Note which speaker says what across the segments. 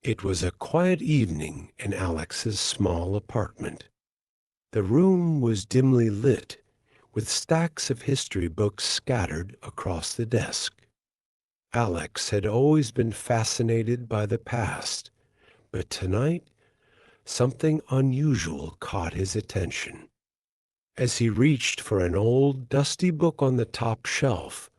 Speaker 1: It was a quiet evening in Alex's small apartment. The room was dimly lit, with stacks of history books scattered across the desk. Alex had always been fascinated by the past, but tonight something unusual caught his attention. As he reached for an old, dusty book on the top shelf,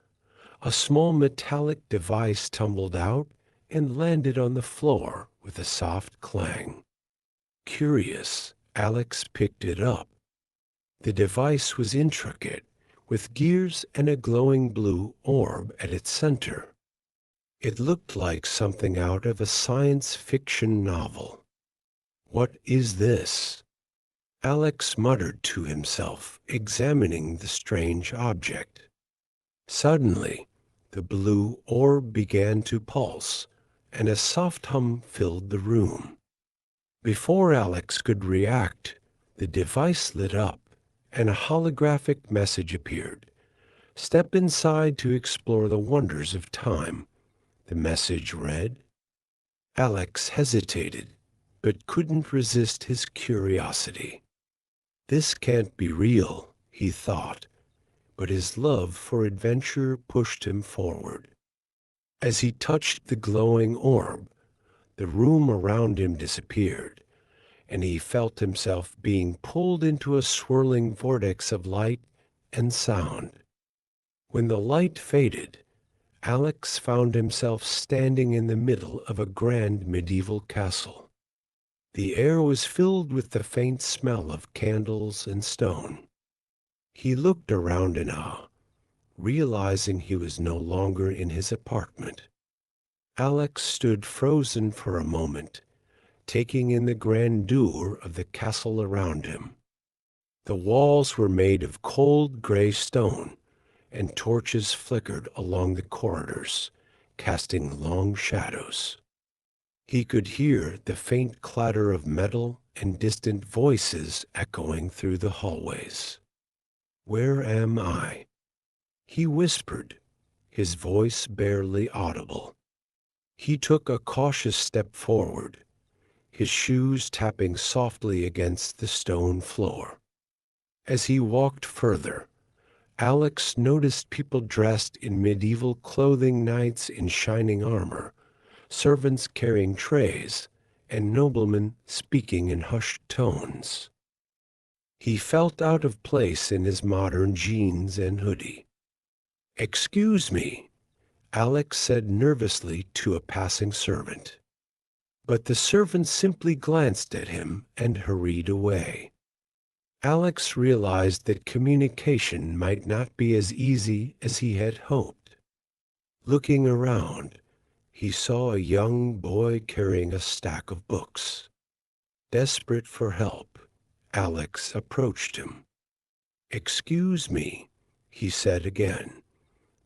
Speaker 1: a small metallic device tumbled out and landed on the floor with a soft clang. Curious, Alex picked it up. The device was intricate, with gears and a glowing blue orb at its center. It looked like something out of a science fiction novel. "What is this?" Alex muttered to himself, examining the strange object. Suddenly, the blue orb began to pulse, and a soft hum filled the room. Before Alex could react, the device lit up, and a holographic message appeared. "Step inside to explore the wonders of time," the message read. Alex hesitated, but couldn't resist his curiosity. This can't be real, he thought, but his love for adventure pushed him forward. As he touched the glowing orb, the room around him disappeared, and he felt himself being pulled into a swirling vortex of light and sound. When the light faded, Alex found himself standing in the middle of a grand medieval castle. The air was filled with the faint smell of candles and stone. He looked around in awe, realizing he was no longer in his apartment. Alex stood frozen for a moment, taking in the grandeur of the castle around him. The walls were made of cold gray stone, and torches flickered along the corridors, casting long shadows. He could hear the faint clatter of metal and distant voices echoing through the hallways. "Where am I?" he whispered, his voice barely audible. He took a cautious step forward, his shoes tapping softly against the stone floor. As he walked further, Alex noticed people dressed in medieval clothing, knights in shining armor, servants carrying trays, and noblemen speaking in hushed tones. He felt out of place in his modern jeans and hoodie. "Excuse me," Alex said nervously to a passing servant. But the servant simply glanced at him and hurried away. Alex realized that communication might not be as easy as he had hoped. Looking around, he saw a young boy carrying a stack of books. Desperate for help, Alex approached him. "Excuse me," he said again,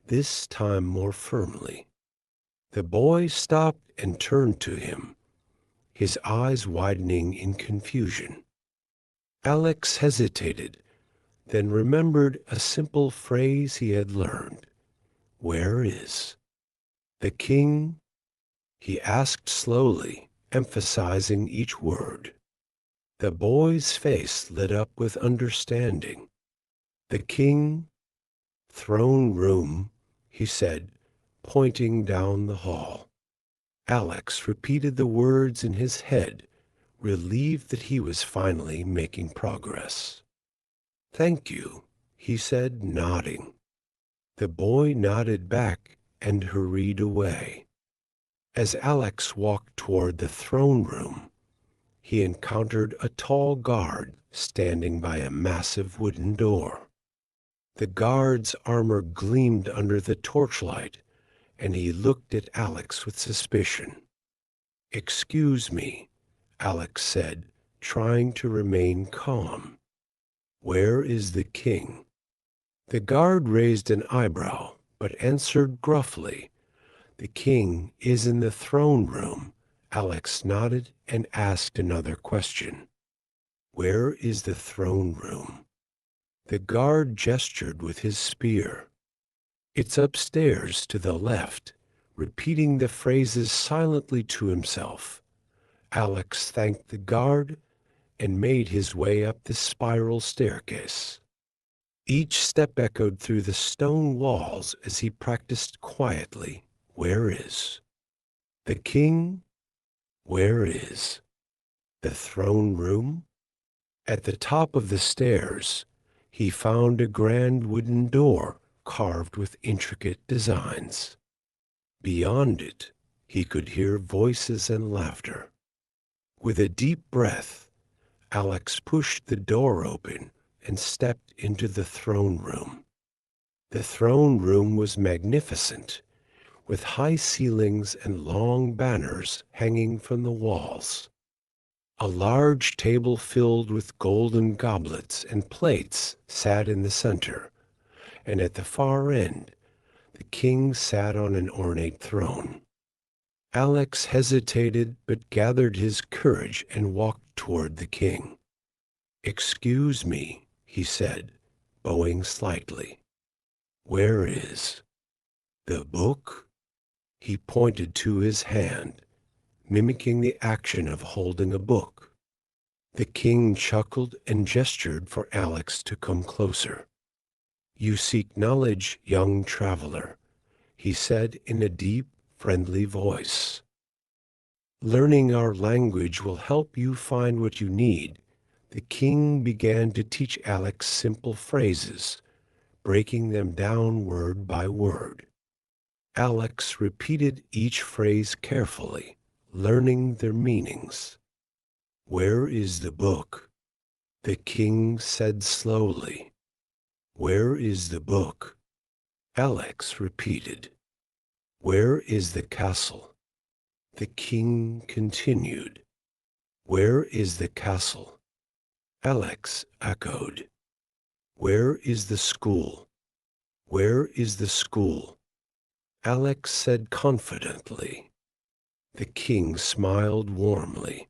Speaker 1: this time more firmly. The boy stopped and turned to him, his eyes widening in confusion. Alex hesitated, then remembered a simple phrase he had learned. "Where is the king?" he asked slowly, emphasizing each word. The boy's face lit up with understanding. "The king? Throne room," he said, pointing down the hall. Alex repeated the words in his head, relieved that he was finally making progress. "Thank you," he said, nodding. The boy nodded back and hurried away. As Alex walked toward the throne room, he encountered a tall guard standing by a massive wooden door. The guard's armor gleamed under the torchlight, and he looked at Alex with suspicion. "Excuse me," Alex said, trying to remain calm. "Where is the king?" The guard raised an eyebrow, but answered gruffly, "The king is in the throne room." Alex nodded and asked another question. "Where is the throne room?" The guard gestured with his spear. "It's upstairs to the left," repeating the phrases silently to himself. Alex thanked the guard and made his way up the spiral staircase. Each step echoed through the stone walls as he practiced quietly. Where is the king? Where is the throne room? At the top of the stairs, he found a grand wooden door carved with intricate designs. Beyond it, he could hear voices and laughter. With a deep breath, Alex pushed the door open and stepped into the throne room. The throne room was magnificent, with high ceilings and long banners hanging from the walls. A large table filled with golden goblets and plates sat in the center, and at the far end, the king sat on an ornate throne. Alex hesitated but gathered his courage and walked toward the king. "Excuse me," he said, bowing slightly. "Where is the book?" He pointed to his hand, mimicking the action of holding a book. The king chuckled and gestured for Alex to come closer. "You seek knowledge, young traveler," he said in a deep, friendly voice. "Learning our language will help you find what you need." The king began to teach Alex simple phrases, breaking them down word by word. Alex repeated each phrase carefully, learning their meanings. "Where is the book?" the king said slowly. "Where is the book?" Alex repeated. "Where is the castle?" the king continued. "Where is the castle?" Alex echoed. "Where is the school?" "Where is the school?" Alex said confidently. The king smiled warmly.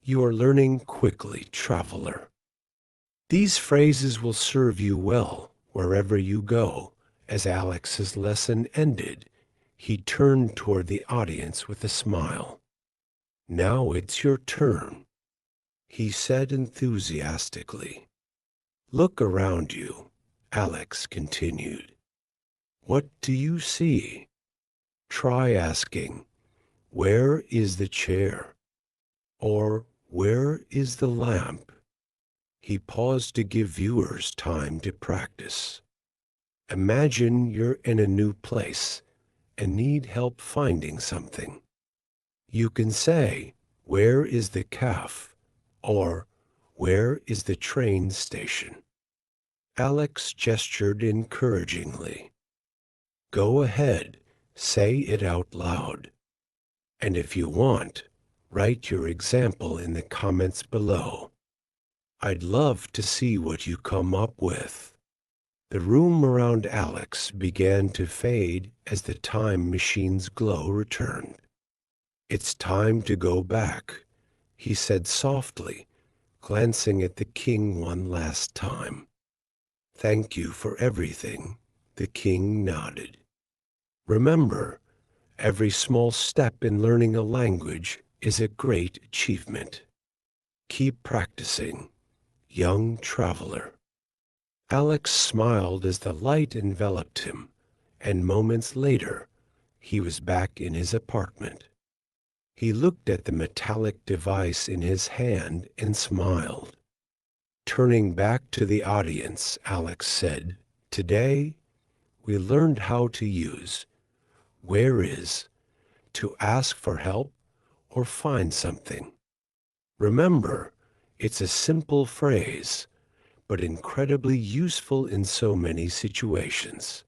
Speaker 1: "You are learning quickly, traveler. These phrases will serve you well wherever you go." As Alex's lesson ended, he turned toward the audience with a smile. "Now it's your turn," he said enthusiastically. "Look around you," Alex continued. "What do you see? Try asking, 'Where is the chair?' or 'Where is the lamp?'" He paused to give viewers time to practice. Imagine you're in a new place and need help finding something. You can say, "Where is the caf?" or "Where is the train station?" Alex gestured encouragingly. "Go ahead, say it out loud. And if you want, write your example in the comments below. I'd love to see what you come up with." The room around Alex began to fade as the time machine's glow returned. "It's time to go back," he said softly, glancing at the king one last time. "Thank you for everything." The king nodded. "Remember, every small step in learning a language is a great achievement. Keep practicing, young traveler." Alex smiled as the light enveloped him, and moments later, he was back in his apartment. He looked at the metallic device in his hand and smiled. Turning back to the audience, Alex said, "Today, we learned how to use 'where is' to ask for help or find something. Remember, it's a simple phrase, but incredibly useful in so many situations."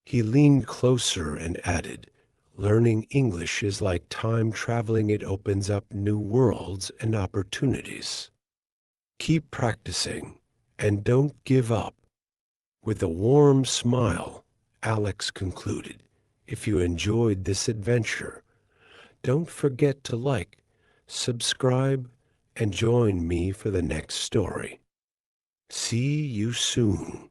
Speaker 1: He leaned closer and added, "Learning English is like time traveling. It opens up new worlds and opportunities. Keep practicing and don't give up." With a warm smile, Alex concluded, "If you enjoyed this adventure, don't forget to like, subscribe, and join me for the next story. See you soon."